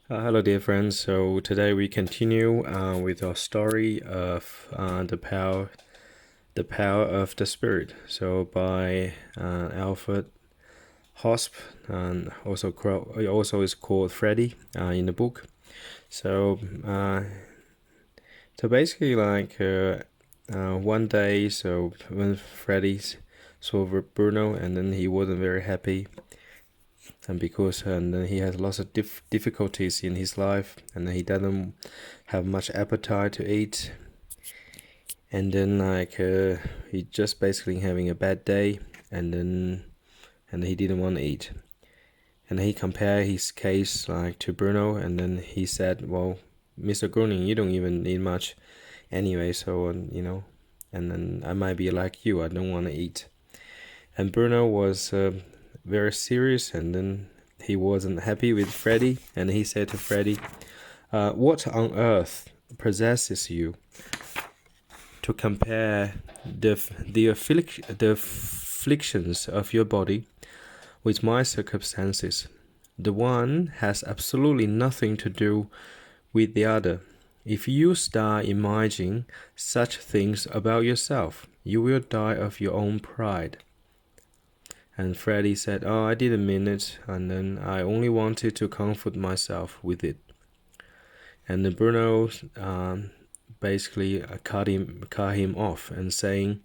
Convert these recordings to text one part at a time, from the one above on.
Hello, dear friends. So today we continue with our story of the power of the spirit. So by Alfred Hosp, and also is called Freddy in the book. So basically, one day, so when Freddy saw Bruno, and then he wasn't very happy, and then he has lots of difficulties in his life, and he doesn't have much appetite to eat, and then he just basically having a bad day, and he didn't want to eat, and he compared his case to Bruno, and then he said, well, Mr. Groning, you don't even need much anyway, so and then I might be like you, I don't want to eat. And Bruno was very serious, and then he wasn't happy with Freddy, and he said to Freddy, what on earth possesses you to compare the afflictions of your body with my circumstances? The one has absolutely nothing to do with the other. If you start imagining such things about yourself, you will die of your own pride. And Freddy said, oh, I didn't mean it, and then I only wanted to comfort myself with it. And then Bruno basically cut him off and saying,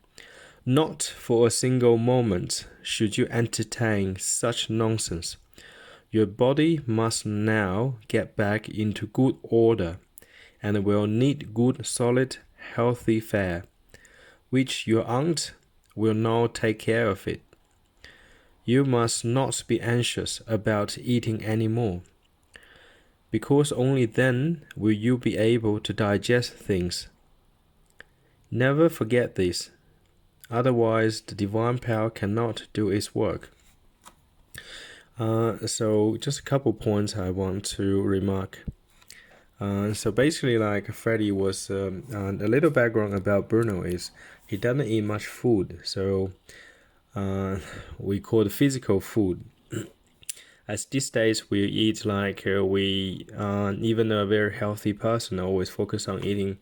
not for a single moment should you entertain such nonsense. Your body must now get back into good order, and will need good, solid, healthy fare, which your aunt will now take care of it. You must not be anxious about eating any more, because only then will you be able to digest things. Never forget this, otherwise the divine power cannot do its work. So just a couple points I want to remark. So basically, Freddy was a little background about Bruno is he doesn't eat much food, so we call it physical food. As these days we eat even a very healthy person always focus on eating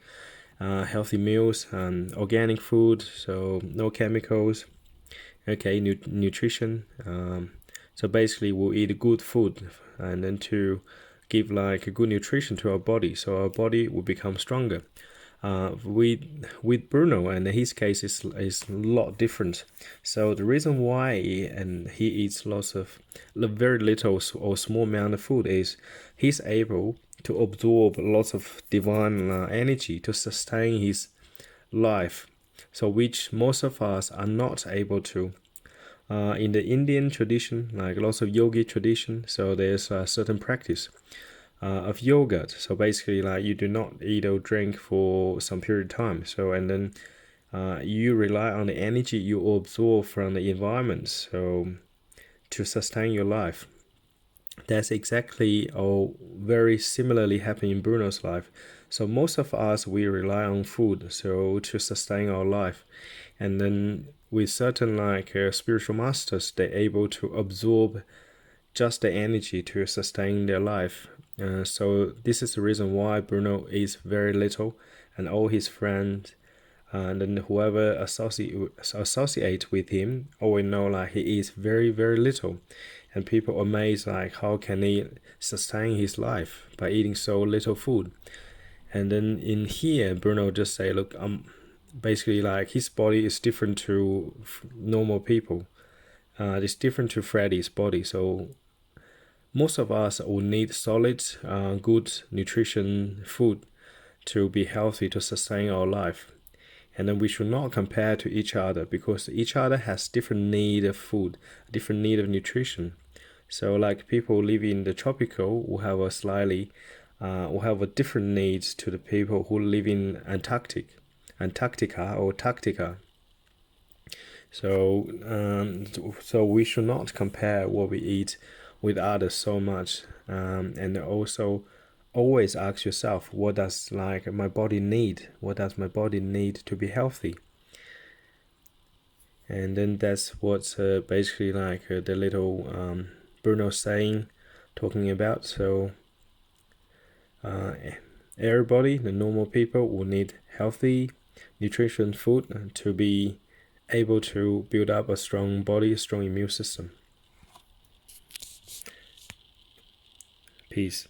healthy meals and organic food, so no chemicals, okay, nutrition. So basically we'll eat good food and then to give good nutrition to our body, so our body will become stronger. With Bruno, and his case is a lot different. So the reason why he eats lots of very little or small amount of food is he's able to absorb lots of divine energy to sustain his life. So which most of us are not able to. In the Indian tradition, like lots of yogi tradition, so there's a certain practice of yoga. So basically, you do not eat or drink for some period of time. So and then you rely on the energy you absorb from the environment, so to sustain your life. That's exactly or very similarly happening in Bruno's life. So most of us, we rely on food so to sustain our life, and then with certain spiritual masters, they're able to absorb just the energy to sustain their life. So this is the reason why Bruno eats very little, and all his friends and then whoever associate with him always know he eats very very little, and people are amazed how can he sustain his life by eating so little food. And then in here Bruno just say, look, basically his body is different to normal people. It's different to Freddy's body, so most of us will need solid, good nutrition food to be healthy to sustain our life. And then we should not compare to each other, because each other has different need of food, different need of nutrition. So people living in the tropical will have a different needs to the people who live in Antarctica or Tactica. So we should not compare what we eat with others so much, and also always ask yourself, what does my body need? What does my body need to be healthy? And then that's what's basically the little Bruno saying, talking about. So Everybody, the normal people, will need healthy, nutritious food to be able to build up a strong body, strong immune system. Peace.